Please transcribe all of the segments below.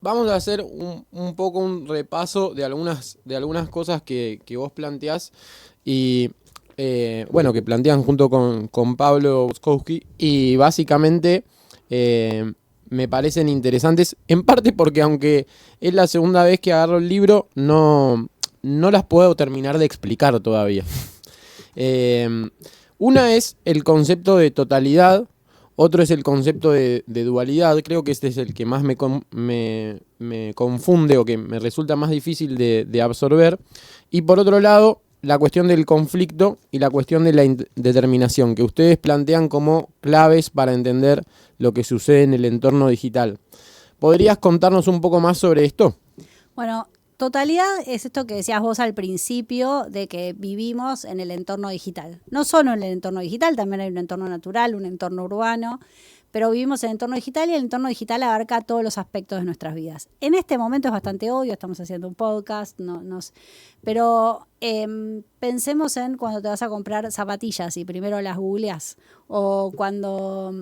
Vamos a hacer un poco un repaso de algunas cosas que vos planteás y bueno, que plantean junto con Pablo Buzkowski y básicamente me parecen interesantes, en parte porque aunque es la segunda vez que agarro el libro, no las puedo terminar de explicar todavía. Eh, una es el concepto de totalidad, otro es el concepto de dualidad. Creo que este es el que más me confunde o que me resulta más difícil de absorber. Y por otro lado, la cuestión del conflicto y la cuestión de la determinación, que ustedes plantean como claves para entender lo que sucede en el entorno digital. ¿Podrías contarnos un poco más sobre esto? Bueno, totalidad es esto que decías vos al principio, de que vivimos en el entorno digital. No solo en el entorno digital, también hay un entorno natural, un entorno urbano, pero vivimos en el entorno digital y el entorno digital abarca todos los aspectos de nuestras vidas. En este momento es bastante obvio, estamos haciendo un podcast, pero pensemos en cuando te vas a comprar zapatillas y primero las googleás, o cuando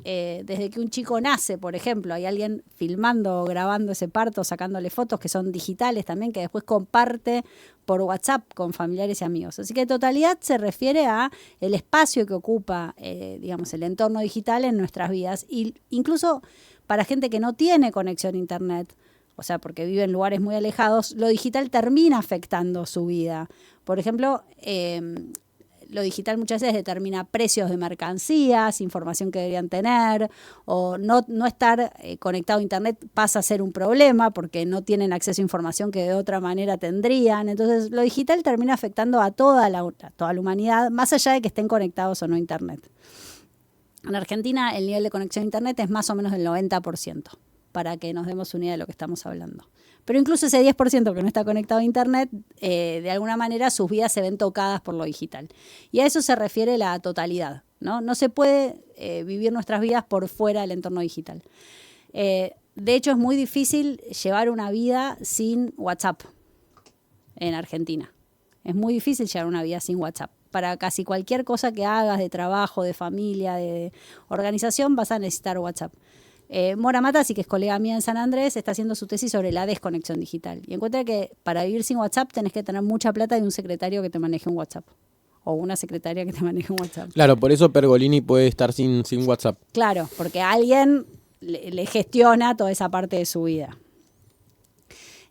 desde que un chico nace, por ejemplo, hay alguien filmando o grabando ese parto, sacándole fotos que son digitales también, que después comparte por WhatsApp con familiares y amigos. Así que totalidad se refiere a el espacio que ocupa, digamos, el entorno digital en nuestras vidas, y incluso para gente que no tiene conexión a internet, o sea, porque vive en lugares muy alejados, lo digital termina afectando su vida. Por ejemplo, lo digital muchas veces determina precios de mercancías, información que deberían tener, o no estar conectado a internet pasa a ser un problema porque no tienen acceso a información que de otra manera tendrían. Entonces, lo digital termina afectando a toda la humanidad, más allá de que estén conectados o no a internet. En Argentina, el nivel de conexión a internet es más o menos del 90%, para que nos demos una idea de lo que estamos hablando. Pero incluso ese 10% que no está conectado a internet, de alguna manera sus vidas se ven tocadas por lo digital. Y a eso se refiere la totalidad, ¿no? No se puede vivir nuestras vidas por fuera del entorno digital. De hecho, es muy difícil llevar una vida sin WhatsApp en Argentina. Es muy difícil llevar una vida sin WhatsApp. Para casi cualquier cosa que hagas, de trabajo, de familia, de organización, vas a necesitar WhatsApp. Mora Matasi, que es colega mía en San Andrés, está haciendo su tesis sobre la desconexión digital. Y encuentra que para vivir sin WhatsApp tenés que tener mucha plata y un secretario que te maneje un WhatsApp. O una secretaria que te maneje un WhatsApp. Claro, por eso Pergolini puede estar sin WhatsApp. Claro, porque alguien le gestiona toda esa parte de su vida.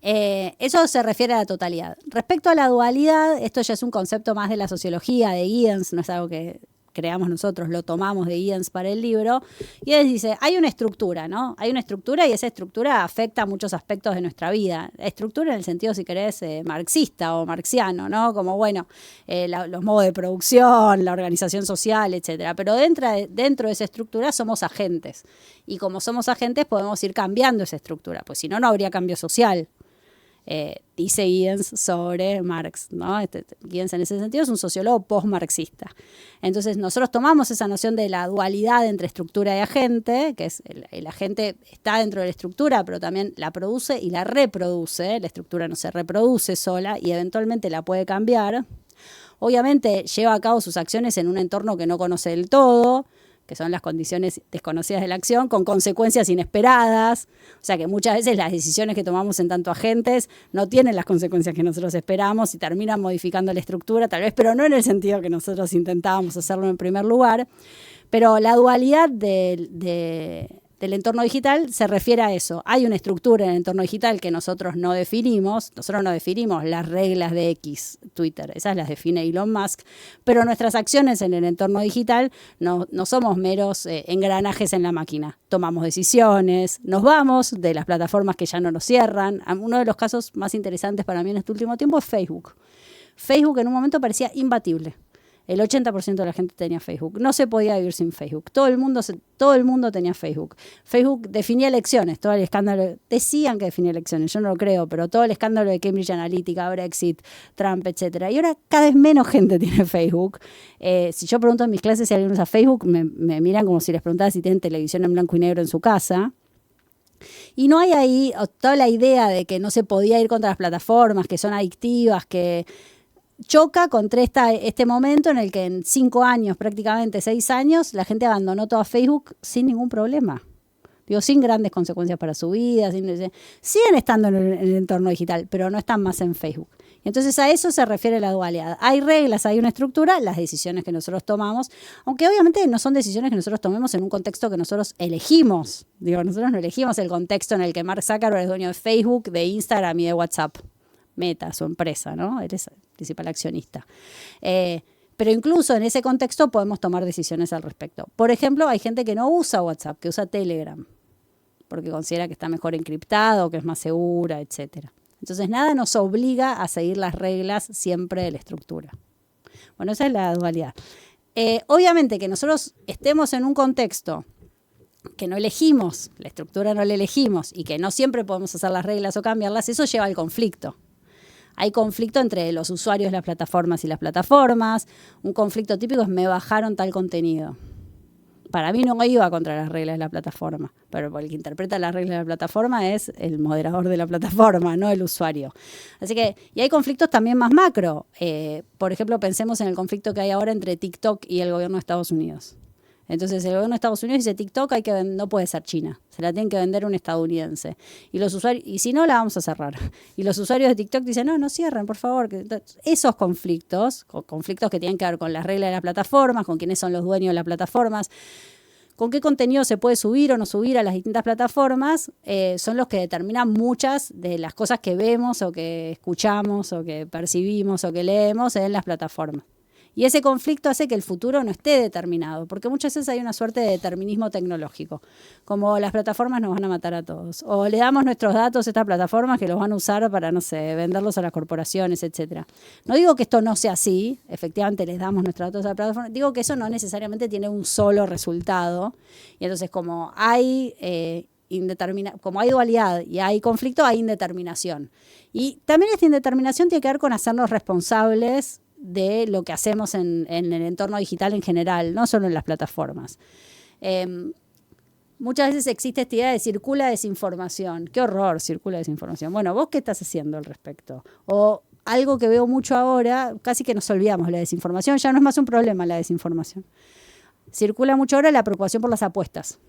Eso se refiere a la totalidad. Respecto a la dualidad, esto ya es un concepto más de la sociología, de Giddens, no es algo que creamos nosotros, lo tomamos de Giddens para el libro, y él dice, hay una estructura, ¿no? Hay una estructura y esa estructura afecta a muchos aspectos de nuestra vida. Estructura en el sentido, si querés, marxista o marxiano, ¿no? Como, bueno, los modos de producción, la organización social, etcétera. Pero dentro de esa estructura somos agentes. Y como somos agentes podemos ir cambiando esa estructura, pues si no, no habría cambio social. Dice Giddens sobre Marx, ¿no? Giddens en ese sentido es un sociólogo post-marxista. Entonces nosotros tomamos esa noción de la dualidad entre estructura y agente, que es el agente está dentro de la estructura, pero también la produce y la reproduce. La estructura no se reproduce sola y eventualmente la puede cambiar. Obviamente lleva a cabo sus acciones en un entorno que no conoce del todo, que son las condiciones desconocidas de la acción, con consecuencias inesperadas. O sea que muchas veces las decisiones que tomamos en tanto agentes no tienen las consecuencias que nosotros esperamos y terminan modificando la estructura, tal vez, pero no en el sentido que nosotros intentábamos hacerlo en primer lugar. Pero la dualidad del entorno digital se refiere a eso. Hay una estructura en el entorno digital que nosotros no definimos. Nosotros no definimos las reglas de X, Twitter. Esas las define Elon Musk. Pero nuestras acciones en el entorno digital no somos meros engranajes en la máquina. Tomamos decisiones, nos vamos de las plataformas que ya no nos cierran. Uno de los casos más interesantes para mí en este último tiempo es Facebook. Facebook en un momento parecía imbatible. El 80% de la gente tenía Facebook. No se podía vivir sin Facebook. Todo el mundo tenía Facebook. Facebook definía elecciones. Todo el escándalo. Decían que definía elecciones. Yo no lo creo, pero todo el escándalo de Cambridge Analytica, Brexit, Trump, etcétera. Y ahora cada vez menos gente tiene Facebook. Si yo pregunto en mis clases si alguien usa Facebook, me miran como si les preguntara si tienen televisión en blanco y negro en su casa. Y no hay ahí toda la idea de que no se podía ir contra las plataformas, que son adictivas, que choca contra este momento en el que en 5 años, prácticamente 6 años, la gente abandonó todo Facebook sin ningún problema. Digo, sin grandes consecuencias para su vida. Siguen estando en el entorno digital, pero no están más en Facebook. Y entonces a eso se refiere la dualidad. Hay reglas, hay una estructura, las decisiones que nosotros tomamos, aunque obviamente no son decisiones que nosotros tomemos en un contexto que nosotros elegimos. Digo, nosotros no elegimos el contexto en el que Mark Zuckerberg es dueño de Facebook, de Instagram y de WhatsApp. Meta, su empresa, ¿no? Eres el principal accionista. Pero incluso en ese contexto podemos tomar decisiones al respecto. Por ejemplo, hay gente que no usa WhatsApp, que usa Telegram, porque considera que está mejor encriptado, que es más segura, etcétera. Entonces, nada nos obliga a seguir las reglas siempre de la estructura. Bueno, esa es la dualidad. Obviamente que nosotros estemos en un contexto que no elegimos, la estructura no la elegimos y que no siempre podemos hacer las reglas o cambiarlas, eso lleva al conflicto. Hay conflicto entre los usuarios de las plataformas y las plataformas. Un conflicto típico es me bajaron tal contenido. Para mí no iba contra las reglas de la plataforma, pero el que interpreta las reglas de la plataforma es el moderador de la plataforma, no el usuario. Así que, y hay conflictos también más macro. Por ejemplo, pensemos en el conflicto que hay ahora entre TikTok y el gobierno de Estados Unidos. Entonces el gobierno de Estados Unidos dice TikTok no puede ser China, se la tienen que vender un estadounidense. Y los usuarios, y si no la vamos a cerrar. Y los usuarios de TikTok dicen, no cierren, por favor. Esos conflictos que tienen que ver con las reglas de las plataformas, con quiénes son los dueños de las plataformas, con qué contenido se puede subir o no subir a las distintas plataformas, son los que determinan muchas de las cosas que vemos o que escuchamos o que percibimos o que leemos en las plataformas. Y ese conflicto hace que el futuro no esté determinado, porque muchas veces hay una suerte de determinismo tecnológico, como las plataformas nos van a matar a todos, o le damos nuestros datos a estas plataformas que los van a usar para, no sé, venderlos a las corporaciones, etcétera. No digo que esto no sea así, efectivamente les damos nuestros datos a la plataforma, digo que eso no necesariamente tiene un solo resultado, y entonces como hay como hay dualidad y hay conflicto, hay indeterminación. Y también esta indeterminación tiene que ver con hacernos responsables de lo que hacemos en el entorno digital en general, no solo en las plataformas. Muchas veces existe esta idea de circula desinformación. ¡Qué horror, circula desinformación! Bueno, ¿vos qué estás haciendo al respecto? O algo que veo mucho ahora, casi que nos olvidamos, la desinformación. Ya no es más un problema la desinformación. Circula mucho ahora la preocupación por las apuestas.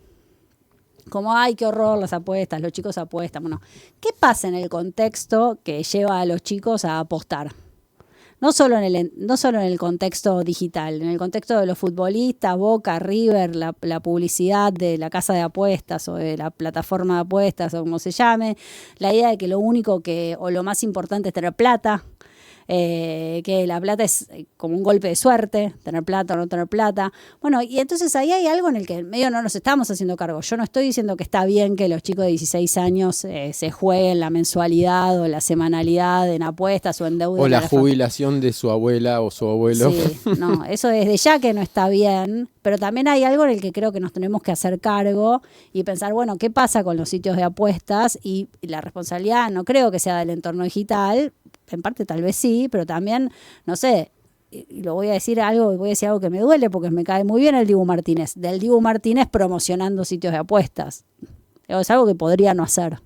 Como, ¡ay, qué horror las apuestas! Los chicos apuestan. Bueno, ¿qué pasa en el contexto que lleva a los chicos a apostar? No solo en el contexto digital, en el contexto de los futbolistas, Boca, River, la publicidad de la casa de apuestas o de la plataforma de apuestas o como se llame, la idea de que lo único o lo más importante es tener plata, que la plata es como un golpe de suerte, tener plata o no tener plata. Bueno, y entonces ahí hay algo en el que en medio no nos estamos haciendo cargo. Yo no estoy diciendo que está bien que los chicos de 16 años se jueguen la mensualidad o la semanalidad en apuestas o en deuda. O la jubilación de su abuela o su abuelo. Sí, no, eso desde ya que no está bien, pero también hay algo en el que creo que nos tenemos que hacer cargo y pensar, bueno, ¿qué pasa con los sitios de apuestas? Y la responsabilidad no creo que sea del entorno digital, en parte tal vez sí, pero también, no sé, y voy a decir algo que me duele porque me cae muy bien el Dibu Martínez, del Dibu Martínez promocionando sitios de apuestas. Es algo que podría no hacer.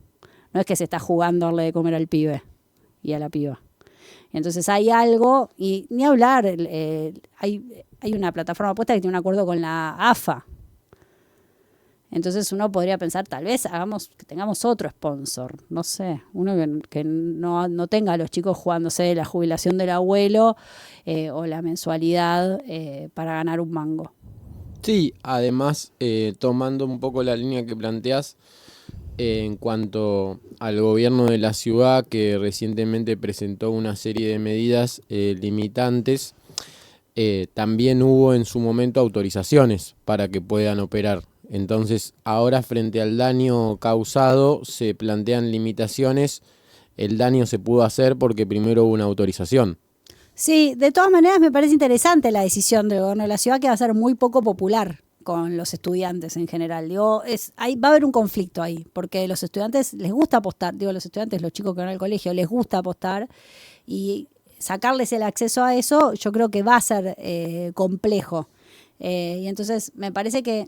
No es que se está jugando a darle de comer al pibe y a la piba. Entonces hay algo, y ni hablar, hay una plataforma de apuestas que tiene un acuerdo con la AFA. Entonces uno podría pensar, tal vez que tengamos otro sponsor, no sé, uno que no tenga a los chicos jugándose la jubilación del abuelo o la mensualidad para ganar un mango. Sí, además, tomando un poco la línea que planteás, en cuanto al gobierno de la ciudad, que recientemente presentó una serie de medidas limitantes, también hubo en su momento autorizaciones para que puedan operar. Entonces, ahora frente al daño causado se plantean limitaciones. El daño se pudo hacer porque primero hubo una autorización. Sí, de todas maneras me parece interesante la decisión del gobierno de la ciudad, que va a ser muy poco popular con los estudiantes en general. Va a haber un conflicto ahí, porque a los estudiantes les gusta apostar, los chicos que van al colegio les gusta apostar, y sacarles el acceso a eso yo creo que va a ser complejo. Y entonces me parece que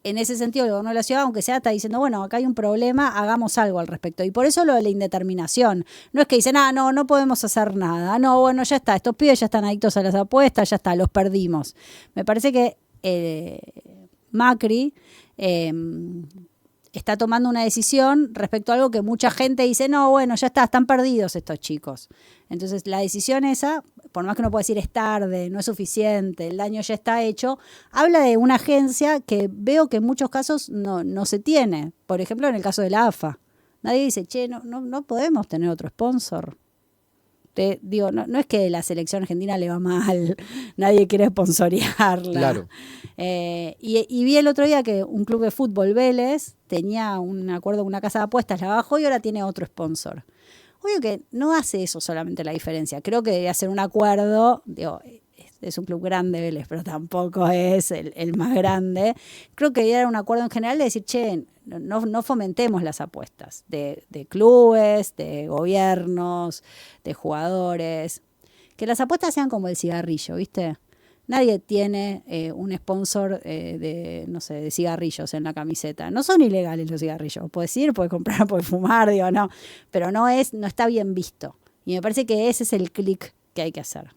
en ese sentido el gobierno de la ciudad, aunque sea, está diciendo, bueno, acá hay un problema, hagamos algo al respecto. Y por eso lo de la indeterminación. No es que dicen, no podemos hacer nada. No, bueno, ya está, estos pibes ya están adictos a las apuestas, ya está, los perdimos. Me parece que Macri está tomando una decisión respecto a algo que mucha gente dice, no, bueno, ya está, están perdidos estos chicos. Entonces la decisión esa, por más que uno pueda decir es tarde, no es suficiente, el daño ya está hecho, habla de una agencia que veo que en muchos casos no se tiene. Por ejemplo, en el caso de la AFA. Nadie dice, che, no podemos tener otro sponsor. Digo, no es que la selección argentina le va mal, nadie quiere sponsorearla. Claro. Y vi el otro día que un club de fútbol, Vélez, tenía un acuerdo con una casa de apuestas, la bajó y ahora tiene otro sponsor. Obvio que no hace eso solamente la diferencia. Creo que debe hacer un acuerdo, digo, es un club grande, Vélez, pero tampoco es el más grande. Creo que era un acuerdo en general de decir, che, no fomentemos las apuestas de clubes, de gobiernos, de jugadores. Que las apuestas sean como el cigarrillo, ¿viste? Nadie tiene un sponsor de cigarrillos en la camiseta. No son ilegales los cigarrillos. Puedes ir, puedes comprar, puedes fumar, digo, no. Pero no está bien visto. Y me parece que ese es el clic que hay que hacer.